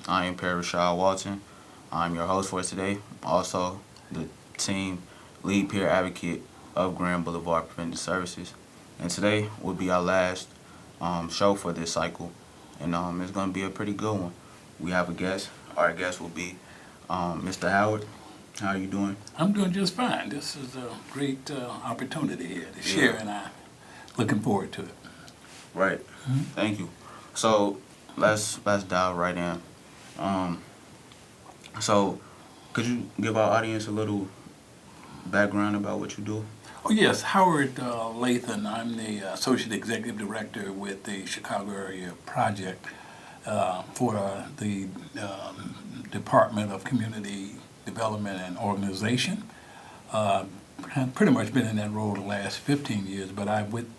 I am Parashad Walton. I'm your host for today. Also, the team lead peer advocate of Grand Boulevard Preventive Services. And today will be our last show for this cycle, and it's going to be a pretty good one. We have a guest. Our guest will be Mr. Howard. How are you doing? I'm doing just fine. This is a great opportunity here to share, Yeah. and I'm looking forward to it. Right. Thank you. So let's dive right in. Um, so could you give our audience a little background about what you do? Oh, yes, Howard Lathan. I'm the Associate Executive Director with the Chicago Area Project for the Department of Community Development and Organization. I've pretty much been in that role the last 15 years, but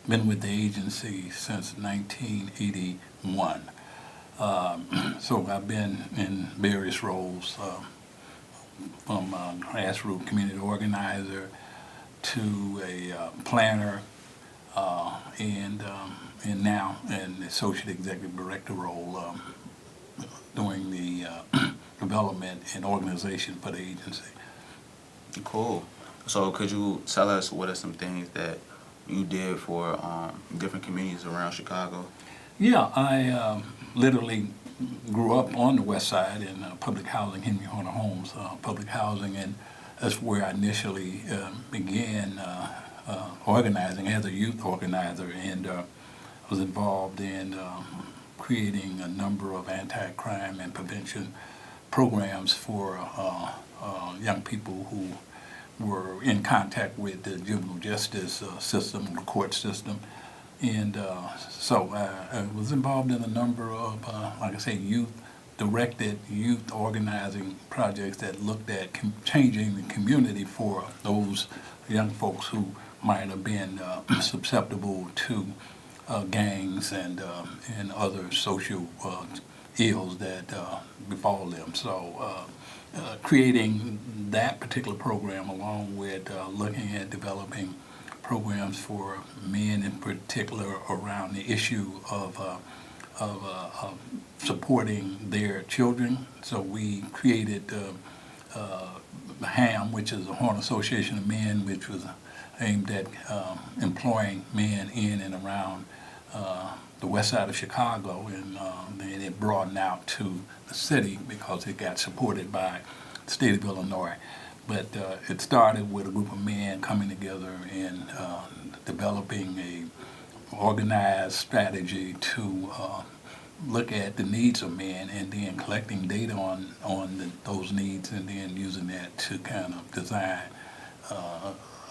been with the agency since 1981. So I've been in various roles, from a grassroots community organizer to a planner, and now in the associate executive director role, doing the development and organization for the agency. Cool. So could you tell us what are some things that you did for different communities around Chicago? Yeah, I literally grew up on the west side in public housing, Henry Horner Homes public housing, and that's where I initially began organizing as a youth organizer, and was involved in creating a number of anti-crime and prevention programs for young people who were in contact with the juvenile justice system, the court system. And so I was involved in a number of, like I say, youth-directed, youth organizing projects that looked at changing the community for those young folks who might have been susceptible to gangs and other social ills that befall them. So creating that particular program, along with looking at developing programs for men in particular around the issue of supporting their children. So we created HAM, which is the Horn Association of Men, which was aimed at employing men in and around the west side of Chicago, and then it broadened out to the city because it got supported by the state of Illinois. But it started with a group of men coming together and developing a organized strategy to look at the needs of men, and then collecting data on those needs, and then using that to kind of design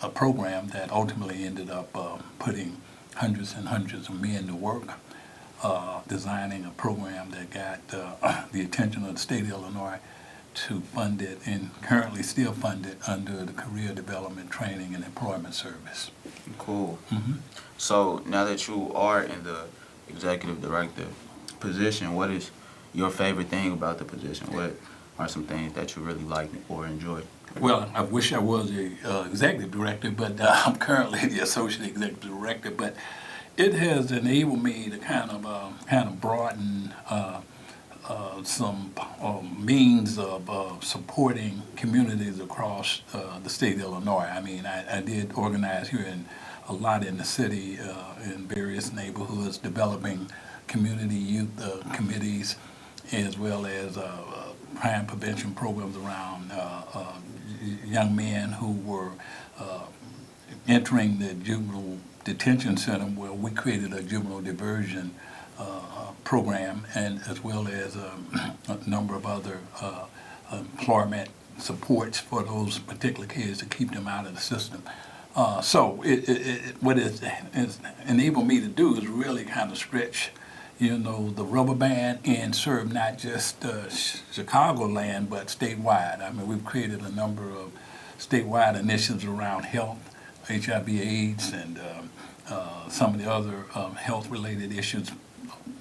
a program that ultimately ended up putting hundreds and hundreds of men to work, designing a program that got the attention of the state of Illinois to fund it, and currently still funded under the Career Development Training and Employment Service. Cool. Mm-hmm. So now that you are in the executive director position, what is your favorite thing about the position? What are some things that you really like or enjoy? Well, I wish I was the executive director, but I'm currently the associate executive director. But it has enabled me to kind of broaden some means of supporting communities across the state of Illinois. I mean, I did organize here a lot in the city, in various neighborhoods, developing community youth committees, as well as crime prevention programs around young men who were entering the juvenile detention center, where we created a juvenile diversion program, and as well as a number of other employment supports for those particular kids to keep them out of the system. So what it's enabled me to do is really kind of stretch, the rubber band, and serve not just Chicagoland, but statewide. I mean, we've created a number of statewide initiatives around health, HIV/AIDS, and some of the other health-related issues,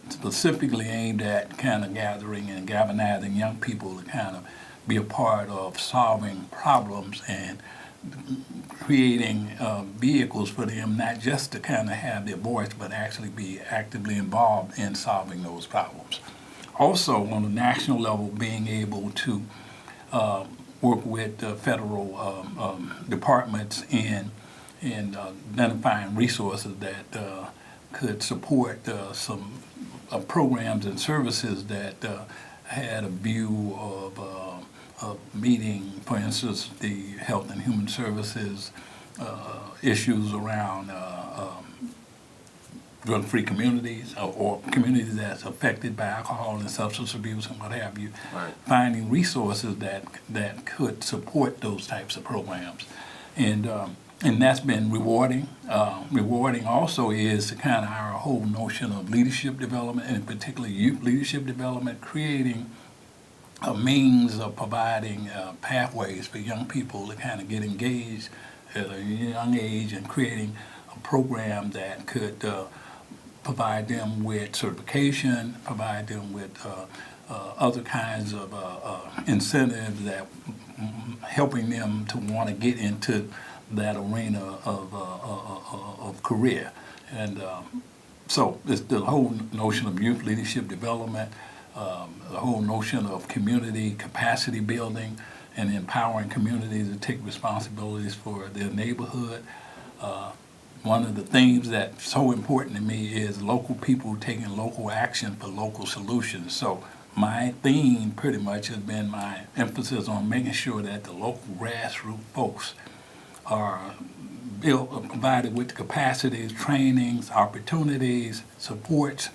specifically aimed at kind of gathering and galvanizing young people to kind of be a part of solving problems and creating vehicles for them, not just to kind of have their voice, but actually be actively involved in solving those problems. also on the national level being able to work with federal departments in identifying resources that could support some programs and services that had a view of meeting, for instance, the health and human services issues around drug-free communities or communities that's affected by alcohol and substance abuse and what have you. Right. Finding resources that could support those types of programs. And that's been rewarding. Rewarding also is kind of our whole notion of leadership development, and particularly youth leadership development, creating a means of providing pathways for young people to kind of get engaged at a young age, and creating a program that could provide them with certification, provide them with other kinds of incentives that helping them to want to get into that arena of career. And so it's the whole notion of youth leadership development, the whole notion of community capacity building and empowering communities to take responsibilities for their neighborhood. One of the themes that's so important to me is local people taking local action for local solutions. So my theme pretty much has been my emphasis on making sure that the local grassroots folks are provided with the capacities, trainings, opportunities, supports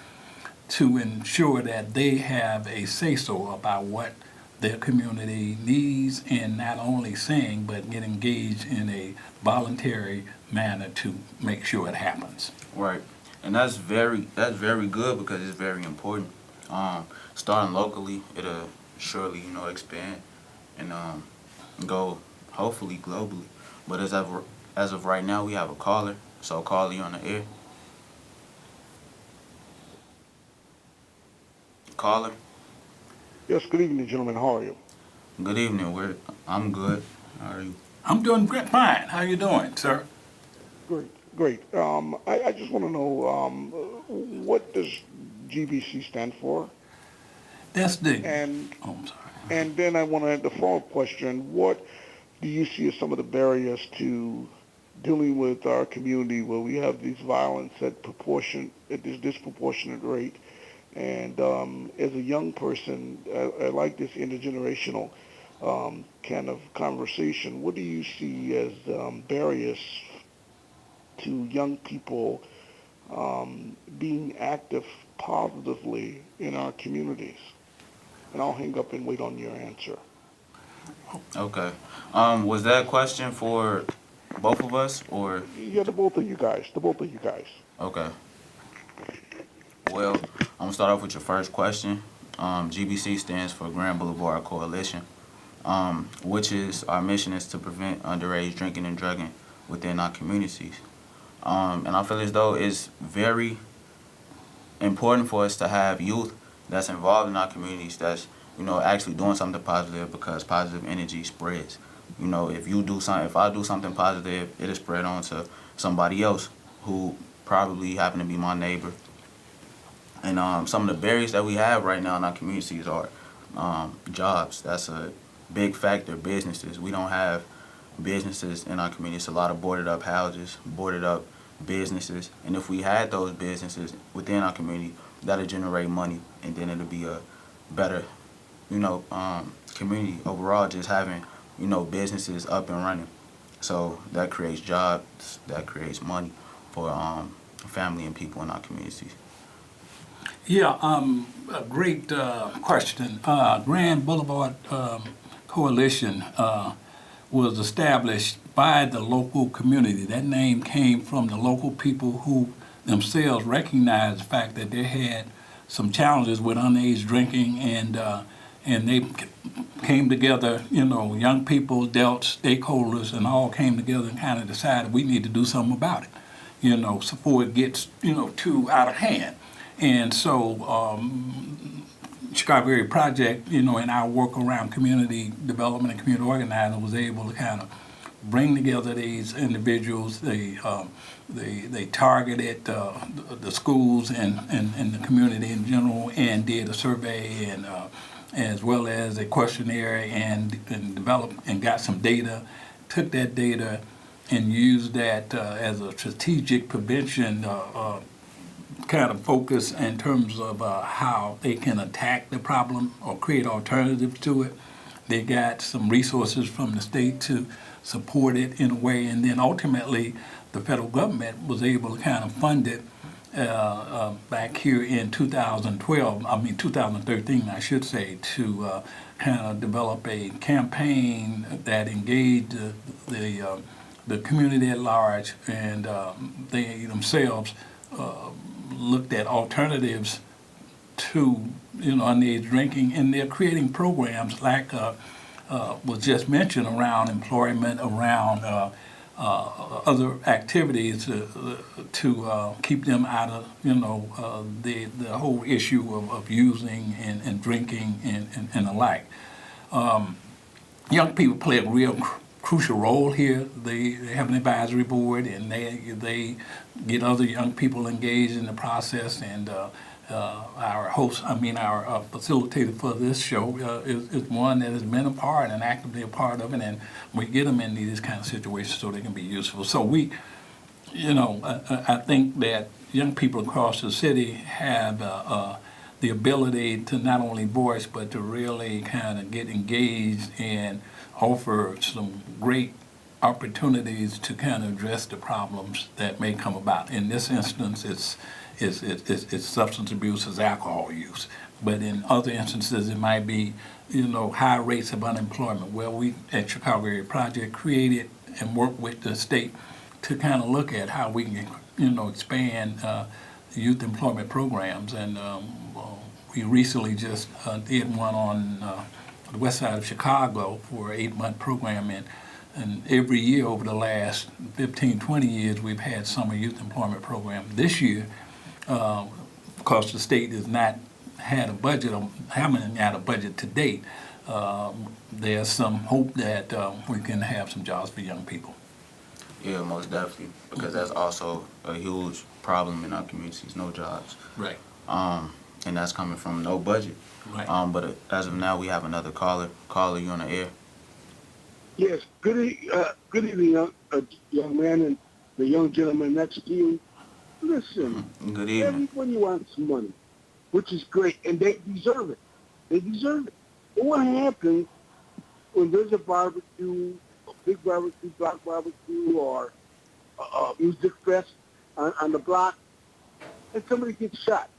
to ensure that they have a say-so about what their community needs, and not only saying, but get engaged in a voluntary manner to make sure it happens. Right, and that's very good because it's very important. Starting locally, it'll surely expand and go hopefully globally. But as of right now, we have a caller. So caller, you on the air. Caller. Yes, good evening, gentlemen. How are you? Good evening. I'm good. How are you? I'm doing great, fine. How you doing, sir? Great. I just want to know what does GBC stand for? That's the. And Oh, I'm sorry. and then I want to add the follow-up question: what do you see as some of the barriers to dealing with our community where we have this violence at this disproportionate rate? And as a young person, I like this intergenerational kind of conversation. What do you see as barriers to young people being active positively in our communities? And I'll hang up and wait on your answer. Okay. Was that a question for both of us or? Yeah, the both of you guys. Okay. Well, I'm gonna start off with your first question. GBC stands for Grand Boulevard Coalition, which is our mission is to prevent underage drinking and drugging within our communities. And I feel as though it's very important for us to have youth that's involved in our communities that's actually doing something positive, because positive energy spreads. If I do something positive, it'll spread on to somebody else who probably happen to be my neighbor. And some of the barriers that we have right now in our communities are jobs. That's a big factor. Businesses. We don't have businesses in our community. It's a lot of boarded up houses, boarded up businesses. And if we had those businesses within our community, that'll generate money, and then it'll be a better, community overall. Just having, businesses up and running. So that creates jobs. That creates money for family and people in our communities. Yeah, a great question. Grand Boulevard Coalition was established by the local community. That name came from the local people who themselves recognized the fact that they had some challenges with underage drinking, and they came together, young people, adults, stakeholders, and all came together and kind of decided we need to do something about it, before it gets, too out of hand. And so Chicago Area Project, in our work around community development and community organizing, was able to kind of bring together these individuals. They targeted the schools and the community in general, and did a survey and as well as a questionnaire, and developed and got some data. Took that data and used that as a strategic prevention kind of focus in terms of how they can attack the problem or create alternatives to it. They got some resources from the state to support it in a way, and then ultimately the federal government was able to kind of fund it back here in 2013, I should say, to kind of develop a campaign that engaged the community at large, and they themselves looked at alternatives to underage drinking, and they're creating programs like was just mentioned around employment, around other activities to keep them out of the whole issue of using and drinking and the like. Young people play a real crucial role here. They have an advisory board, and they get other young people engaged in the process. And our facilitator for this show is one that has been a part and actively a part of it, and we get them in these kind of situations so they can be useful. So I think that young people across the city have the ability to not only voice, but to really kind of get engaged and offer some great opportunities to kind of address the problems that may come about. In this instance, it's substance abuse, it's alcohol use. But in other instances, it might be, high rates of unemployment. Well, we at Chicago Area Project created and worked with the state to kind of look at how we can, expand youth employment programs. And we recently just did one on the west side of Chicago for an 8-month program. And every year over the last 15, 20 years, we've had summer youth employment program. This year, because the state has not had a budget, or haven't had a budget to date, there's some hope that we can have some jobs for young people. Yeah, most definitely, because that's also a huge problem in our communities, no jobs. Right. And that's coming from no budget. Right. But as of now, we have another caller. Caller, you on the air? Yes. Good evening, young man and the young gentleman next to you. Listen, Good evening. everybody wants money, which is great, and they deserve it. They deserve it. But what happens when there's a barbecue, a big barbecue, block barbecue, or a music fest on the block, and somebody gets shot?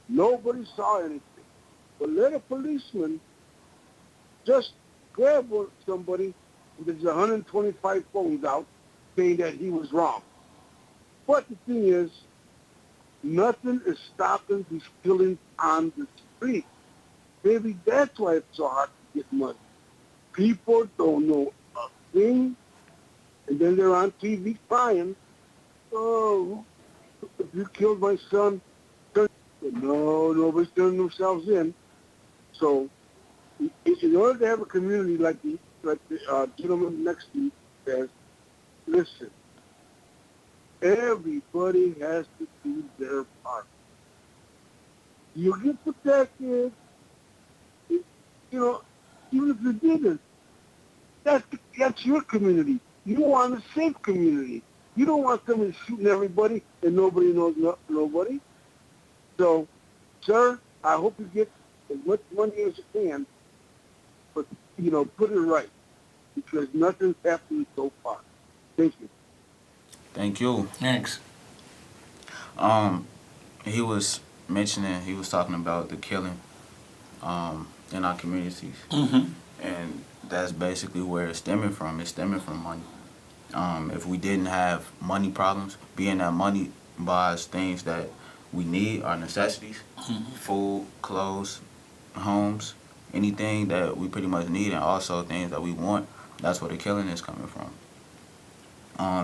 Nobody saw anything. But let a policeman just grab somebody, and there's 125 phones out saying that he was wrong. But the thing is, nothing is stopping these killings on the street. Maybe that's why it's so hard to get money. People don't know a thing, and then they're on TV crying, "Oh, if you killed my son," no, nobody's turning themselves in. So, in order to have a community like the gentleman next to you says, listen, everybody has to do their part. You get protected, even if you didn't. That's your community. You want a safe community. You don't want somebody shooting everybody and nobody knows nobody. So, sir, I hope you get as much money as you can, but, put it right, because nothing's happened so far. Thank you. Thank you. Thanks. He was talking about the killing in our communities. Mm-hmm. And that's basically where it's stemming from. It's stemming from money. If we didn't have money problems, being that money buys things that we need, our necessities, food, clothes, homes, anything that we pretty much need, and also things that we want, that's where the killing is coming from.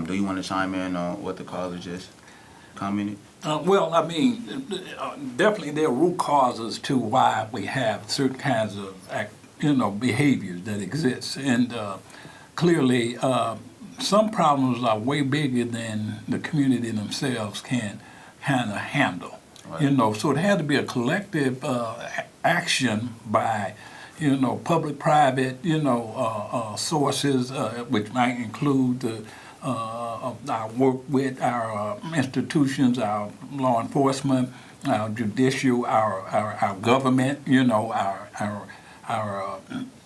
Do you want to chime in on what the caller just commented? Definitely there are root causes to why we have certain kinds of behaviors that exist. And clearly, some problems are way bigger than the community themselves can kind of handle. Right. So it had to be a collective action by, public-private, sources, which might include our work with our institutions, our law enforcement, our judicial, our government, our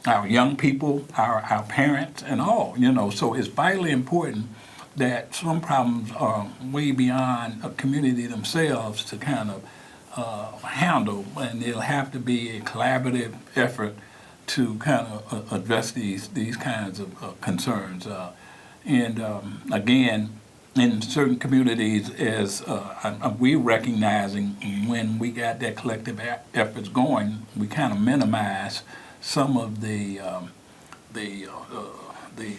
our young people, our parents, and all. So it's vitally important that some problems are way beyond a community themselves to kind of handle, and it'll have to be a collaborative effort to kind of address these kinds of concerns. And again, in certain communities, as we're recognizing when we got that collective efforts going, we kind of minimize some of the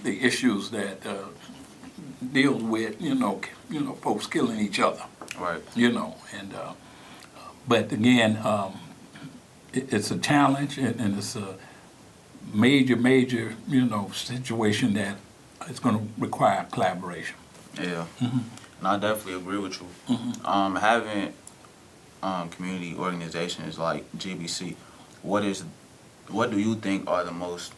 issues that deals with folks killing each other. Right. And but again, it's a challenge, and it's a major situation that it's going to require collaboration. Yeah. Mm-hmm. And I definitely agree with you. Mm-hmm. Having community organizations like GBC, what do you think are the most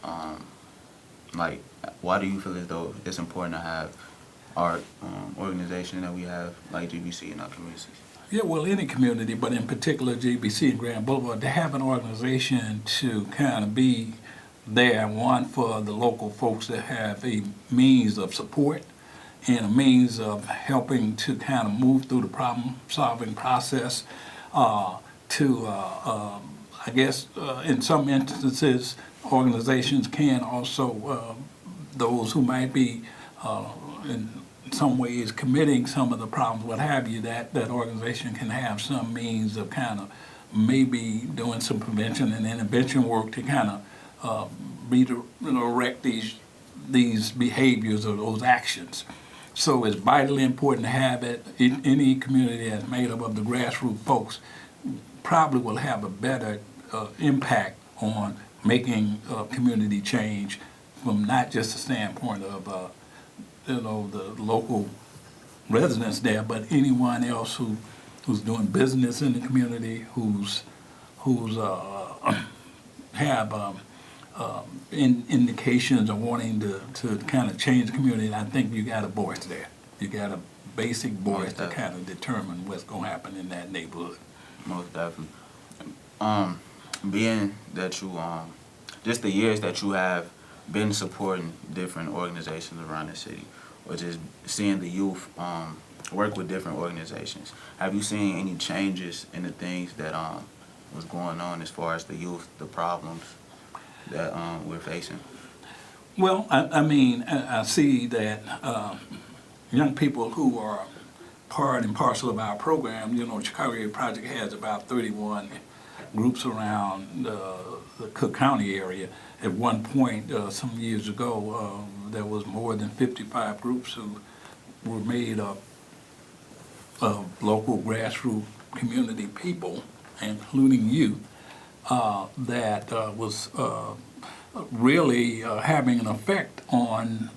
like? Why do you feel as though it's important to have our organization that we have like GBC in our communities? Yeah, well, any community, but in particular GBC and Grand Boulevard, to have an organization to kind of be there, one, for the local folks that have a means of support and a means of helping to kind of move through the problem-solving process, I guess, in some instances, organizations can also, those who might be in some ways committing some of the problems, what have you, that organization can have some means of kind of maybe doing some prevention and intervention work to kind of redirect these behaviors or those actions. So it's vitally important to have it. Any community that's made up of the grassroots folks probably will have a better impact on making community change from not just the standpoint of the local residents there, but anyone else who's doing business in the community, who's have indications of wanting to kind of change the community. And I think you got a voice there. You got a basic voice to kind of determine what's going to happen in that neighborhood. Most definitely. Being that you just the years that you have been supporting different organizations around the city, or just seeing the youth work with different organizations, have you seen any changes in the things that was going on as far as the youth, the problems that we're facing? Well, I mean, I see that young people who are part and parcel of our program, Chicago Area Project has about 31 groups around the Cook County area. At one point, some years ago, there was more than 55 groups who were made up of local grassroots community people, including youth, that was really having an effect on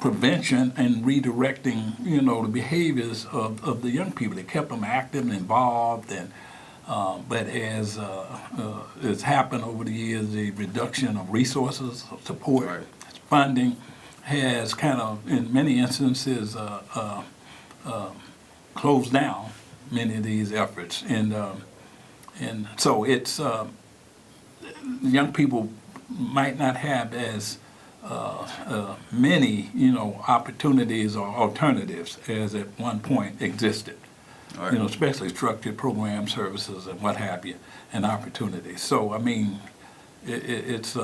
prevention and redirecting, the behaviors of the young people. It kept them active and involved, and but as it's happened over the years, the reduction of resources, of support, Right. funding, has kind of, in many instances, closed down many of these efforts, and so it's young people might not have as many, opportunities or alternatives as at one point existed. Right. Especially structured program services and what have you, and opportunities. So I mean, it's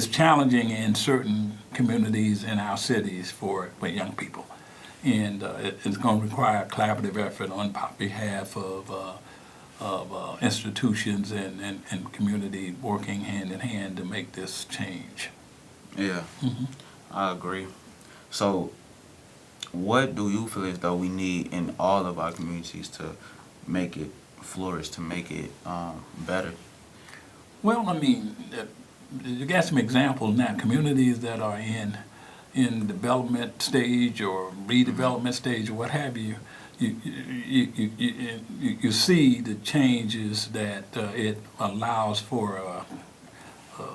challenging in certain communities in our cities for young people, and it's going to require a collaborative effort on behalf of institutions and community working hand in hand to make this change. Yeah, Mm-hmm. I agree. So, what do you feel as though we need in all of our communities to make it flourish, to make it better? Well, I mean, you got some examples now, communities that are in development stage or redevelopment stage or what have you. You see the changes that it allows for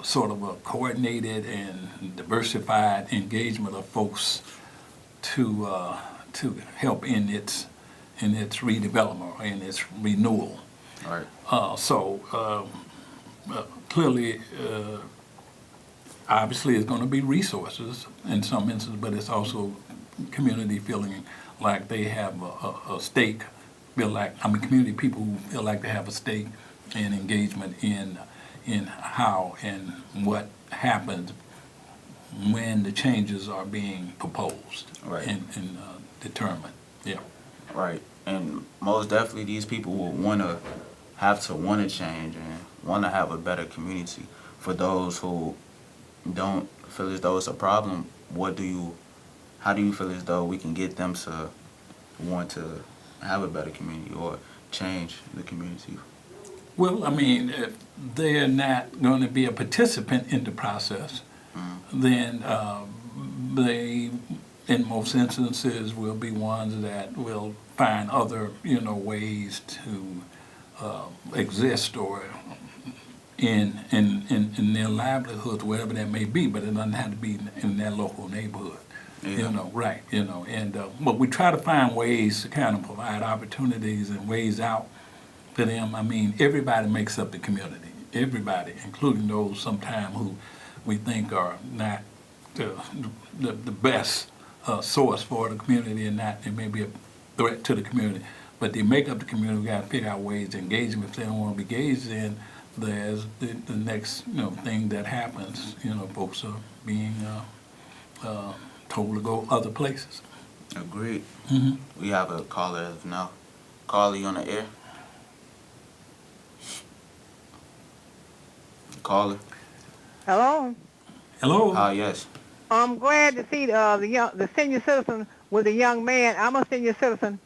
sort of a coordinated and diversified engagement of folks to help in its redevelopment or in its renewal. All right. Clearly, obviously, it's going to be resources in some instances, but it's also community feeling like they have a stake. Community people who feel like they have a stake and engagement in how and what happens when the changes are being proposed Right. and determined. Yeah. Right. And most definitely these people will want to change and want to have a better community. For those who don't feel as though it's a problem, how do you feel as though we can get them to want to have a better community or change the community? Well, I mean, if they're not going to be a participant in the process, then they, in most instances, will be ones that will find other, ways to exist or in their livelihoods, whatever that may be. But it doesn't have to be in their local neighborhood. Yeah. Right, and but we try to find ways to kind of provide opportunities and ways out for them. I mean, everybody makes up the community. Everybody, including those sometimes who we think are not the best source for the community and not, it may be a threat to the community. But they make up the community. We got to figure out ways to engage them. If they don't want to be engaged in, there's the next thing that happens. Folks are being told to go other places. Agreed. Mm-hmm. We have a caller as of now. Caller, you on the air? Caller? Hello. Hello. Yes. I'm glad to see the senior citizen with a young man. I'm a senior citizen,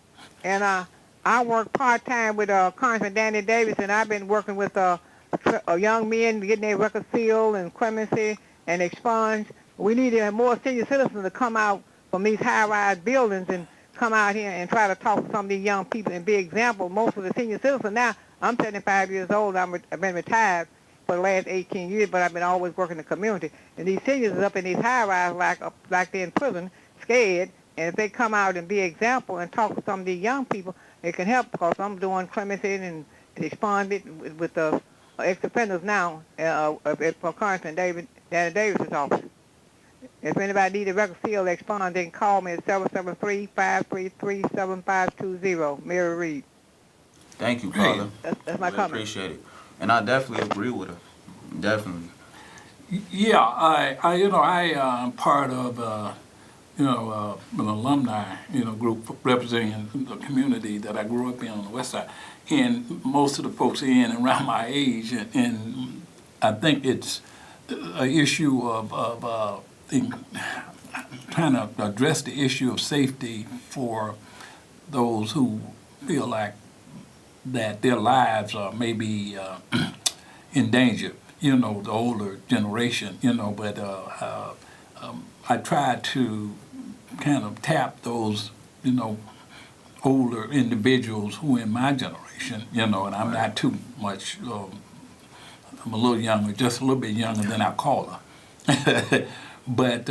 and I work part-time with Congressman Danny Davis, and I've been working with young men getting their record sealed and clemency and expunged. We need more senior citizens to come out from these high-rise buildings and come out here and try to talk to some of these young people and be example. Most of the senior citizens now, I'm 75 years old. I've been retired for the last 18 years, but I've been always working in the community. And these seniors is up in these high-rise like they're in prison, scared. And if they come out and be example and talk to some of these young people, it can help, because I'm doing clemency and expungement with the ex-offenders now for Congressman Danny Davis's office. If anybody needs a record seal expunged, they can call me at 773-533-7520. Mary Reed. Thank you, caller. That's my really comment. appreciate it. And I definitely agree with her. Definitely. Yeah, I am part of an alumni group representing the community that I grew up in on the west side, and most of the folks in and around my age, and I think it's an issue of trying to address the issue of safety for those who feel like that their lives are maybe in danger, the older generation, but I try to kind of tap those, older individuals who in my generation, and I'm not too much, I'm a little younger, just a little bit younger than our caller. But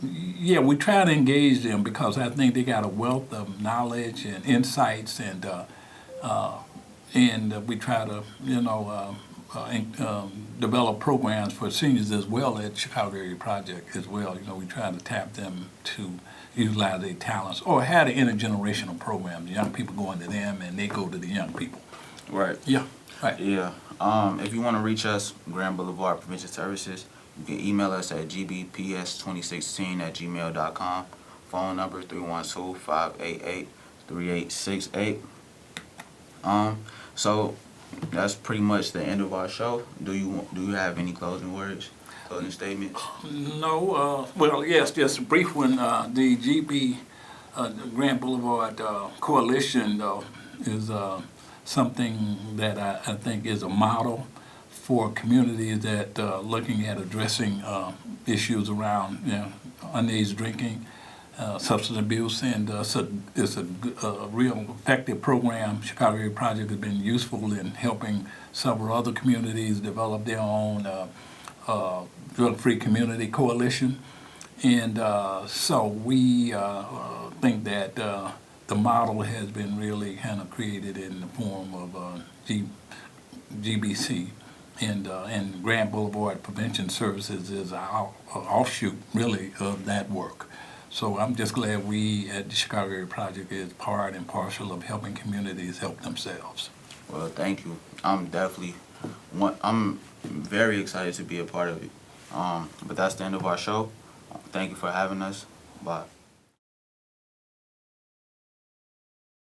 yeah, we try to engage them because I think they got a wealth of knowledge and insights, and we try to, develop programs for seniors as well at Chicago Area Project as well. We try to tap them to utilize their talents or have the intergenerational programs. Young people go into them and they go to the young people. Right. Yeah. Right. Yeah. If you want to reach us, Grand Boulevard Prevention Services, you can email us at gbps2016@gmail.com. Phone number 312-588-3868. So that's pretty much the end of our show. Do you have any closing words, closing statements? No. Well, yes, just a brief one. The Grand Boulevard Coalition is something that I think is a model for communities that looking at addressing issues around underage drinking, substance abuse, and it's a real effective program. Chicago Area Project has been useful in helping several other communities develop their own drug-free community coalition. And so we think that the model has been really kind of created in the form of GBC. And Grand Boulevard Prevention Services is an offshoot, really, of that work. So I'm just glad we at the Chicago Area Project is part and parcel of helping communities help themselves. Well, thank you. I'm very excited to be a part of it. But that's the end of our show. Thank you for having us. Bye.